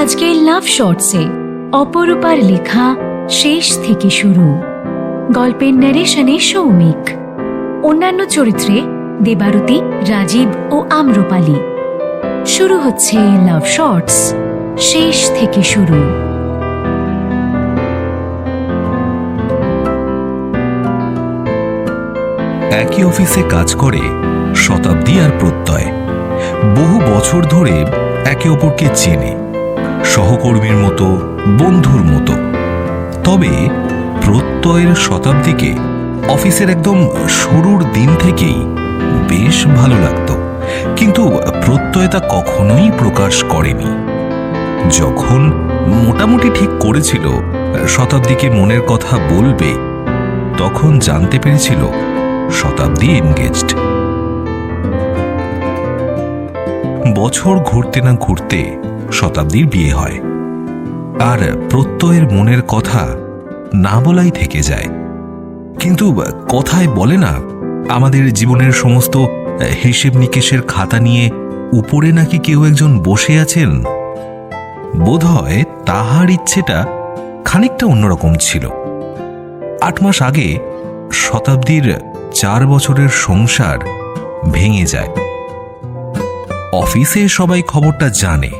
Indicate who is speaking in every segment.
Speaker 1: আজকের লাভ শর্টসে অপরূপার লেখা শেষ থেকে শুরু। গল্পের ন্যারেশনে সৌমিক, অন্যান্য চরিত্রে দেবারতী, রাজীব ও আম্রপালি। শুরু হচ্ছে লাভ শর্টস শেষ থেকে শুরু।
Speaker 2: একই অফিসে কাজ করে শতাব্দী আর প্রত্যয়। বহু বছর ধরে একে অপরকে চেনে, সহকর্মীর মতো, বন্ধুর মতো। তবে প্রত্যয়ের শতাব্দীকে অফিসের একদম শুরুর দিন থেকেই বেশ ভালো লাগত, কিন্তু প্রত্যয় তা কখনোই প্রকাশ করেনি। যখন মোটামুটি ঠিক করেছিল শতাব্দীকে মনের কথা বলবে, তখন জানতে পেরেছিল শতাব্দী এনগেজড। বছর ঘুরতে না ঘুরতে শতাব্দীর বিয়ে হয়, আর প্রত্যয়ের মনের কথা না বলাই থেকে যায়। কিন্তু কথায় বলে না, আমাদের জীবনের সমস্ত হিসেব নিকেশের খাতা নিয়ে উপরে নাকি কেউ একজন বসে আছেন। বোধহয় তাহার ইচ্ছেটা খানিকটা অন্যরকম ছিল। 8 মাস আগে শতাব্দীর 4 বছরের সংসার ভেঙে যায়। অফিসে সবাই খবরটা জানে,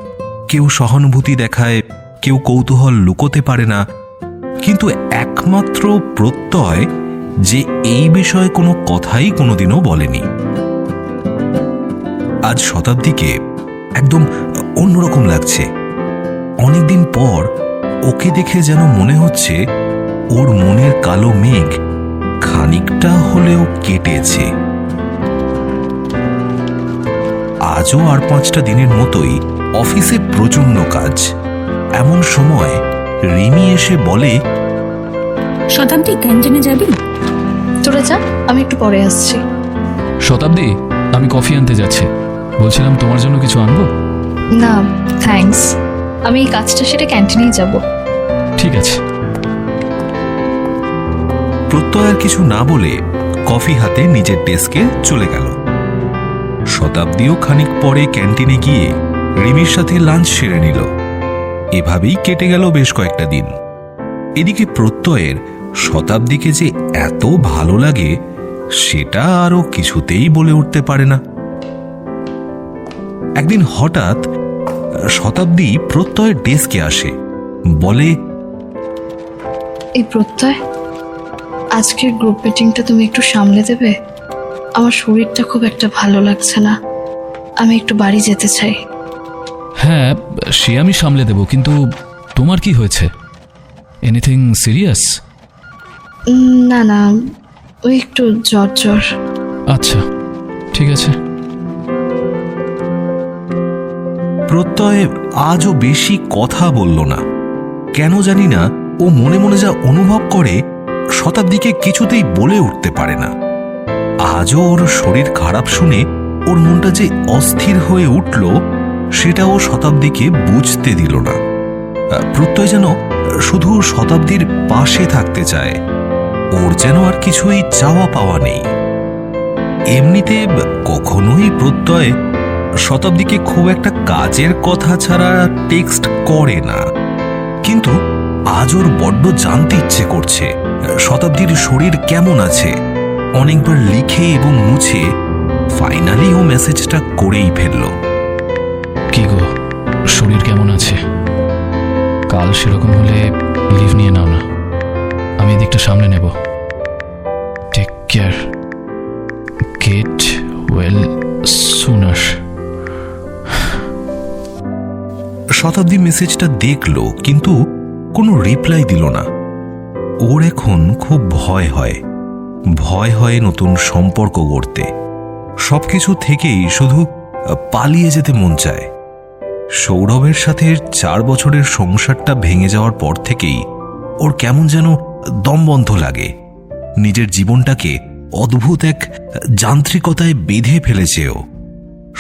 Speaker 2: কেউ সহানুভূতি দেখায়, কেউ কৌতূহল লুকোতে পারে না, কিন্তু একমাত্র প্রত্যয় যে এই বিষয়ে কোনো কথাই কোনোদিনও বলেনি। আজ শতাব্দীকে একদম অন্যরকম লাগছে। অনেকদিন পর ওকে দেখে যেন মনে হচ্ছে ওর মনের কালো মেঘ খানিকটা হলেও কেটেছে। আজও আর 5টা দিনের মতোই অফিসে প্রচন্ড কাজ। এমন সময় রিমি এসে বলে,
Speaker 3: শতাব্দী, ক্যান্টিনে যাবি?
Speaker 4: তোরা যা, আমি একটু পরে আসছি।
Speaker 5: শতাব্দী, আমি কফি আনতে যাচ্ছি। বলছিলাম তোমার জন্য কিছু আনবো?
Speaker 4: না থ্যাঙ্কস, আমি এই কাজটা সেটা ক্যান্টিনেই যাব।
Speaker 5: ঠিক আছে।
Speaker 2: প্রত্যয় আর কিছু না বলে কফি হাতে নিজের ডেস্কে চলে গেল। শতাব্দীও খানিক পরে ক্যান্টিনে গিয়ে রিমির সাথে লাঞ্চ সেরে নিল। এভাবেই কেটে গেল বেশ কয়েকটা দিন। এদিকে প্রত্যয়ের শতাব্দীকে যে এত ভালো লাগে সেটা আরও কিছুতেই বলে উঠতে পারে না। একদিন হঠাৎ শতাব্দী প্রত্যয়ের ডেস্কে আসে, বলে,
Speaker 4: এই প্রত্যয়, আজকের গ্রুপ মিটিংটা তুমি একটু সামলে দেবে? আমার শরীরটা খুব একটা ভালো লাগছে না, আমি একটু বাড়ি যেতে চাই।
Speaker 5: হ্যাঁ, সে আমি সামলে দেব, কিন্তু তোমার কি হয়েছে? Anything serious?
Speaker 4: না না, ওই একটু জ্বর জ্বর।
Speaker 5: আচ্ছা, ঠিক আছে।
Speaker 2: প্রত্যয় আজও বেশি কথা বলল না। কেন জানি না, ও মনে মনে যা অনুভব করে শতাব্দীকে কিছুতেই বলে উঠতে পারে না। আজও ওর শরীর খারাপ শুনে ওর মনটা যে অস্থির হয়ে উঠল সেটা ও শতাব্দীকে বুঝতে দিল না। প্রত্যয় যেন শুধু শতাব্দীর পাশে থাকতে চায়, ওর যেন আর কিছুই চাওয়া পাওয়া নেই। এমনিতে কখনোই প্রত্যয় শতাব্দীকে খুব একটা কাজের কথা ছাড়া টেক্সট করে না, কিন্তু আজ ওর বড্ড জানতে ইচ্ছে করছে শতাব্দীর শরীর কেমন আছে। অনেকবার লিখে এবং মুছে ফাইনালি ও মেসেজটা করেই ফেলল।
Speaker 5: কি গো, শরীর কেমন আছে? কাল সেরকম হলে লিভ নিয়ে নাও না, আমি এদিকটা সামলে নেব। Take care, get well sooner.
Speaker 2: Shatabdi মেসেজটা দেখল, কিন্তু কোনো রিপ্লাই দিল না। ওর এখন খুব ভয় হয় নতুন সম্পর্ক গড়তে। সবকিছু থেকেই শুধু পালিয়ে যেতে মন চায়। সৌরভের সাথে 4 বছরের সংসারটা ভেঙে যাওয়ার পর থেকেই ওর কেমন যেন দমবন্ধ লাগে। নিজের জীবনটাকে অদ্ভুত এক যান্ত্রিকতায় বেঁধে ফেলেছে ও।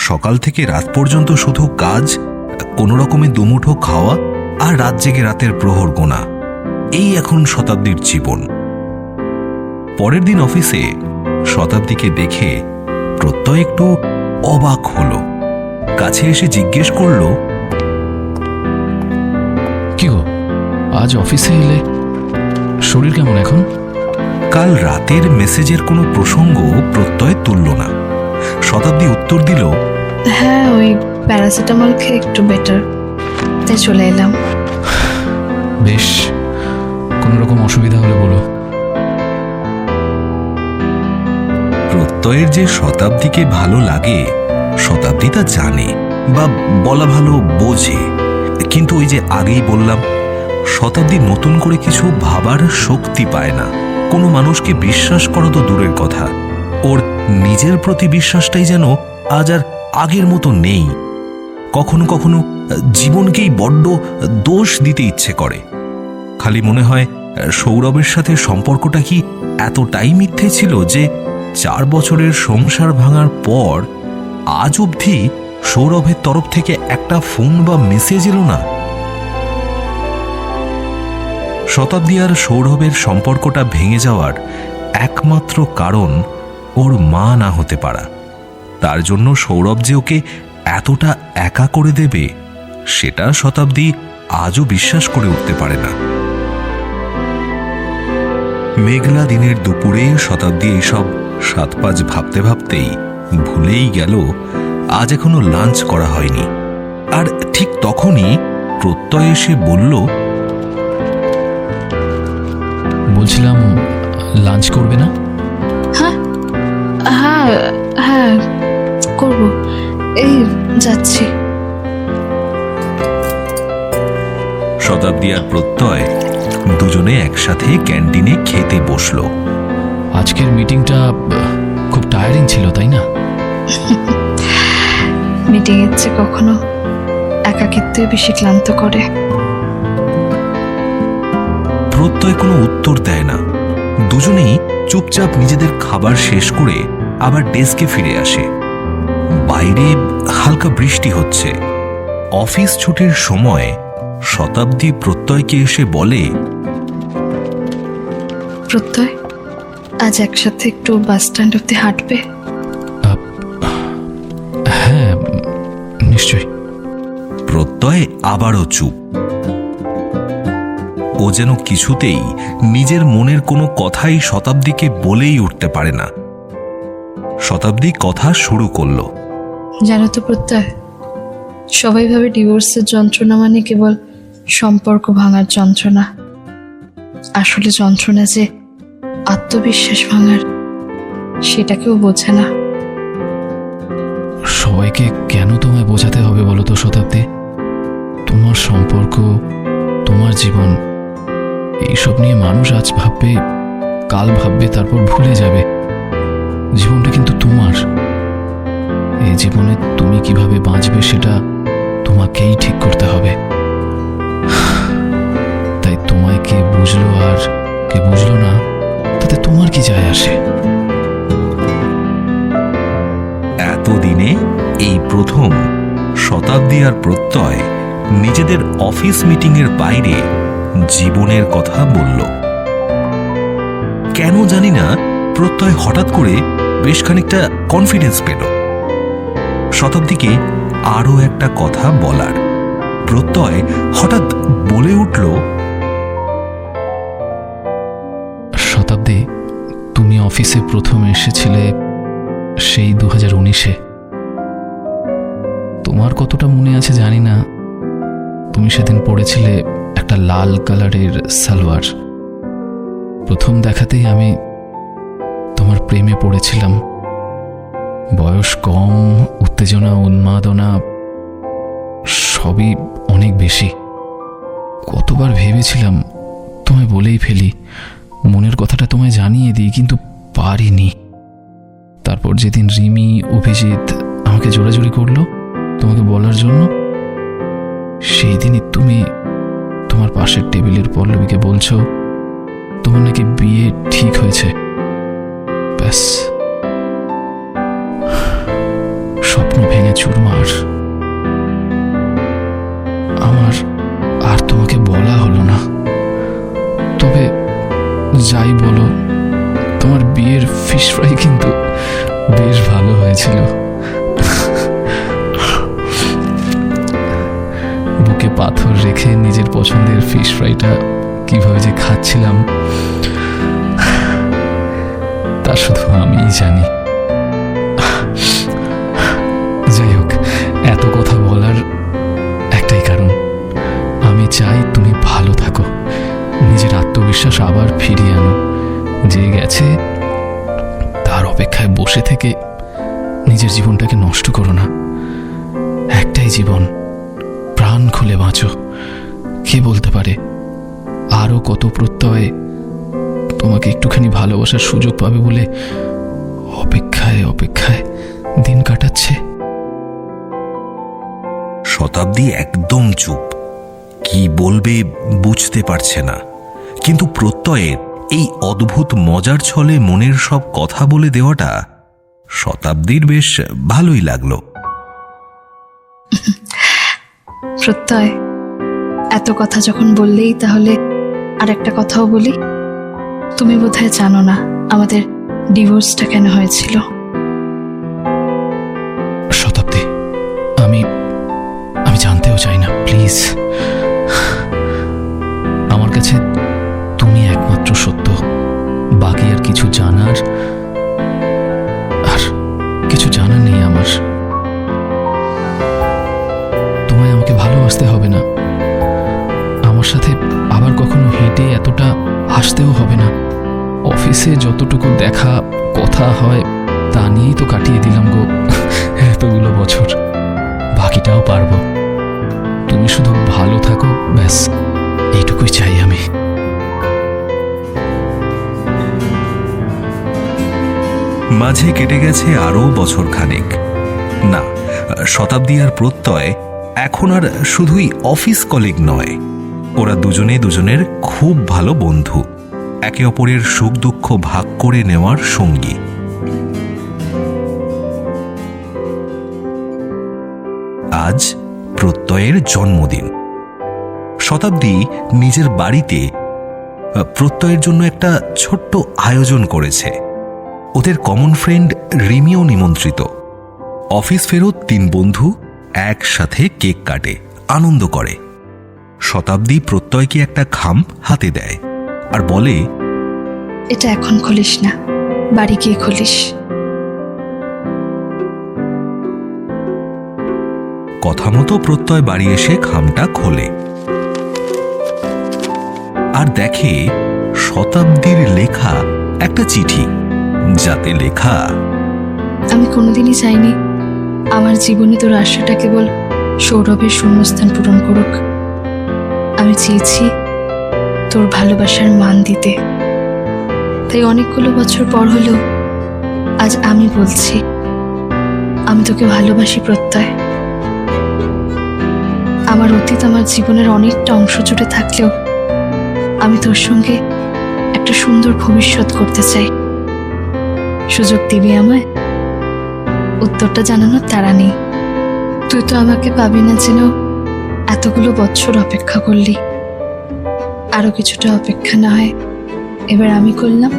Speaker 2: সকাল থেকে রাত পর্যন্ত শুধু কাজ, কোনো রকমে দুমুঠো খাওয়া আর রাত জেগে রাতের প্রহর গোনা, এই এখন শতাব্দীর জীবন। পরের দিন অফিসে শতাব্দীকে দেখে প্রত্যয় একটু অবাক হলো। কাছে এসে জিজ্ঞেস করল,
Speaker 5: আজ অফিসে এলে, শরীর কেমন এখন?
Speaker 2: কাল রাতের মেসেজের কোনো প্রসঙ্গ প্রত্যয় তুলল না। শতাব্দী উত্তর দিল,
Speaker 4: হ্যাঁ, ওই প্যারাসিটামল খেয়ে একটু বেটার, তাই চলে এলাম।
Speaker 5: বেশ, কোনো রকম অসুবিধা হলে বলো।
Speaker 2: প্রত্যয়ের যে শতাব্দীকে ভালো লাগে শতাব্দী তা জানে, বা বলা ভালো বোঝে। কিন্তু ওই যে আগেই বললাম, শতাব্দী নতুন করে কিছু ভাবার শক্তি পায় না। কোনো মানুষকে বিশ্বাস করা তো দূরের কথা, ওর নিজের প্রতি বিশ্বাসটাই যেন আজ আর আগের মতো নেই। কখনো কখনো জীবনকেই বড্ড দোষ দিতে ইচ্ছে করে। খালি মনে হয় সৌরভের সাথে সম্পর্কটা কি এতটাই মিথ্যে ছিল যে 4 বছরের সংসার ভাঙার পর আজ অবধি সৌরভের তরফ থেকে একটা ফোন বা মেসেজ এলো না। শতাব্দী আর সৌরভের সম্পর্কটা ভেঙে যাওয়ার একমাত্র কারণ ওর মা না হতে পারা। তার জন্য সৌরভ যে ওকে এতটা একা করে দেবে সেটা শতাব্দী আজও বিশ্বাস করে উঠতে পারে না। মেঘলা দিনের দুপুরে শতাব্দী এইসব 7-5 ভাবতে ভাবতেই ভুলেই গেল আজ এখনো লাঞ্চ করা হয়নি। আর ঠিক তখনই প্রত্যয় এসে বলল,
Speaker 5: বলছিলাম লাঞ্চ করবে না?
Speaker 4: হ্যাঁ হ্যাঁ হ্যাঁ, করব, এই যাচ্ছি।
Speaker 2: শতাব্দী আর প্রত্যয় দুজনে একসাথে ক্যান্টিনে খেতে বসলো।
Speaker 5: আজকের মিটিংটা খুব টায়ারিং ছিল, তাই না?
Speaker 4: মিটিং এর চেয়ে কখনো একাকিত্বই বেশি ক্লান্ত করে।
Speaker 2: প্রত্যয় কোনো উত্তর দেয় না। দুজনেই চুপচাপ নিজেদের খাবার শেষ করে আবার ডেস্কে ফিরে আসে। বাইরে হালকা বৃষ্টি হচ্ছে। অফিস ছুটির সময় শতাব্দী প্রত্যয়কে এসে বলে,
Speaker 4: প্রত্যয়, আজ একসাথে একটু বাস স্ট্যান্ড অব্দি হাঁটবে?
Speaker 5: হ্যাঁ, নিশ্চয়ই।
Speaker 2: প্রত্যয় আবারও চুপ। ও যেন কিছুতেই নিজের মনের কোনো কথাই শতাব্দীকে বলেই উঠতে পারে না। শতাব্দী কথা শুরু করল,
Speaker 4: জানো তো প্রত্যয়, সবাই ভাবে ডিভোর্সের যন্ত্রণা মানে কেবল সম্পর্ক ভাঙার যন্ত্রণা। আসলে যন্ত্রণা যে আত্মবিশ্বাস ভাঙার, সেটা কেউ বোঝে না।
Speaker 5: সবাইকে কেন তোমায় বোঝাতে হবে বলো তো শতাব্দী? তোমার সম্পর্ক, তোমার জীবন, এইসব নিয়ে মানুষ আজ ভাববে, কাল ভাববে, তারপর ভুলে যাবে। জীবনটা কিন্তু তোমার। এই জীবনে তুমি কিভাবে বাঁচবে সেটা তোমাকেই ঠিক করতে হবে। তাই তোমায় কে বুঝলো আর কে বুঝলো না তাতে তোমার কি যায় আসে?
Speaker 2: এতদিনে এই প্রথম শতাব্দী আর প্রত্যয় নিজেদের অফিস মিটিংয়ের বাইরে জীবনের কথা বলল। কেন জানি না প্রত্যয় হঠাৎ করে বেশ খানিকটা কনফিডেন্স পেল শতাব্দীকে আরো একটা কথা বলার। প্রত্যয় হঠাৎ বলে উঠল,
Speaker 5: শতাব্দী, তুমি অফিসে প্রথম এসেছিলে সেই 2019-এ। তোমার কতটা মনে আছে জানি না, তুমি সেদিন পড়েছিলে একটা লাল কালারের সালোয়ার। প্রথম দেখাতেই আমি তোমার প্রেমে পড়েছিলাম। বয়স কম, উত্তেজনা, উন্মাদনা সবই অনেক বেশি। কতবার ভেবেছিলাম তোমায় বলেই ফেলি, মনের কথাটা তোমায় জানিয়ে দিই, কিন্তু পারিনি। তারপর যেদিন রিমি, অভিজিৎ আমাকে জোরাজুরি করলো তোমাকে বলার জন্য, সেই দিনই তুমি তোমার পাশের টেবিলের পল্লবীকে বলছো তোমার নাকি বিয়ে ঠিক হয়েছে। ব্যাস, স্বপ্ন ভেঙে চুরমার। আমার আর তোমাকে বলা হলো না। তবে যাই বলো, তোমার বিয়ের ফিশ ফ্রাই কিন্তু বেশ ভালো হয়েছিল। বুকে পাথর রেখে নিজের পছন্দের ফিশ ফ্রাইটা কিভাবে যে খাচ্ছিলাম তা শুধু আমিই জানি। যাই হোক, এত কথা বলার একটাই কারণ, আমি চাই তুমি ভালো থাকো, নিজের আত্মবিশ্বাস আবার ফিরিয়ে আনো। যে গেছে তার অপেক্ষায় বসে থেকে নিজের জীবনটাকে নষ্ট করো না। একটাই জীবন, প্রাণ খুলে বাঁচো। কে বলতে পারে আরো কত প্রত্যয় তোমাকে একটুখানি ভালোবাসার সুযোগ পাবে বলে অপেক্ষায় অপেক্ষায় দিন কাটাচ্ছে।
Speaker 2: শতাব্দী একদম চুপ, কি বলবে বুঝতে পারছে না। কিন্তু প্রত্যয়ের এই অদ্ভুত মজার ছলে মনের সব কথা বলে দেওয়াটা শতাব্দীর বেশ ভালোই লাগলো।
Speaker 4: প্রত্যয়, এত কথা যখন বললেই তাহলে আর একটা কথাও বলি। তুমি বোধহয় জানো না আমাদের ডিভোর্সটা কেন হয়েছিল।
Speaker 5: শতাব্দী, আমি জানতেও চাই না, প্লিজ। আমার কাছে তুমি একমাত্র সত্য, বাকি আর কিছু জানার নেই আমার। তোমায় আমাকে ভালোবাসতে হবে না, আমার সাথে আবার কখনো হেঁটে এতটা হাসতেও হবে না। অফিসে যতটুকু দেখা কথা হয় তা নিয়েই তো কাটিয়ে দিলাম গো এতগুলো বছর, বাকিটাও পারবো। তুমি শুধু ভালো থাকো, ব্যাস এইটুকুই চাই আমি।
Speaker 2: মাঝে কেটে গেছে আরও বছর খানেক। না, শতাব্দী আর প্রত্যয় এখন আর শুধুই অফিস কলিগ নয়, ওরা দুজনে দুজনের খুব ভালো বন্ধু, একে অপরের সুখ দুঃখ ভাগ করে নেওয়ার সঙ্গী। আজ প্রত্যয়ের জন্মদিন। শতাব্দী নিজের বাড়িতে প্রত্যয়ের জন্য একটা ছোট্ট আয়োজন করেছে। ওদের কমন ফ্রেন্ড রিমিও নিমন্ত্রিত। অফিস ফেরত 3 বন্ধু একসাথে কেক কাটে, আনন্দ করে। শতাব্দী প্রত্যয়কে একটা খাম হাতে দেয় আর বলে,
Speaker 4: এটা এখন খুলিস না, বাড়ি গিয়ে খুলিস।
Speaker 2: কথা মতো প্রত্যয় বাড়ি এসে খামটা খোলে আর দেখে শতাব্দীর লেখা একটা চিঠি, যাতে লেখা,
Speaker 4: আমি কোনোদিনই চাইনি আমার জীবনে তোর আশাটা কেবল সৌরভের শূন্যস্থান পূরণ করুক। আমি চেয়েছি তোর ভালোবাসার মান দিতে। তাই অনেকগুলো বছর পর হলেও আজ আমি বলছি, আমি তোকে ভালোবাসি প্রত্যয়। আমার অতীত আমার জীবনের অনেকটা অংশ জুড়ে থাকলেও আমি তোর সঙ্গে একটা সুন্দর ভবিষ্যৎ করতে চাই। সুযোগ দিবি আমায়? উত্তরটা জানানোর তাড়া নেই। তুই তো আমাকে পাবি না জেনেও এতগুলো বছর অপেক্ষা করলি। আরো কিছুটা অপেক্ষা না হয় এবার আমি করলাম।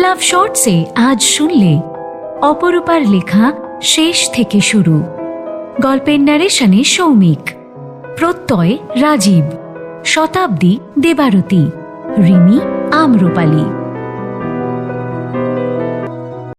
Speaker 1: লাভ শর্টসে আজ শুনলে অপরূপার লেখা শেষ থেকে শুরু। গল্পের ন্যারেশনে সৌমিক, প্রত্যয় রাজীব, শতাব্দী দেবারতী, রিমি আম্রপালি।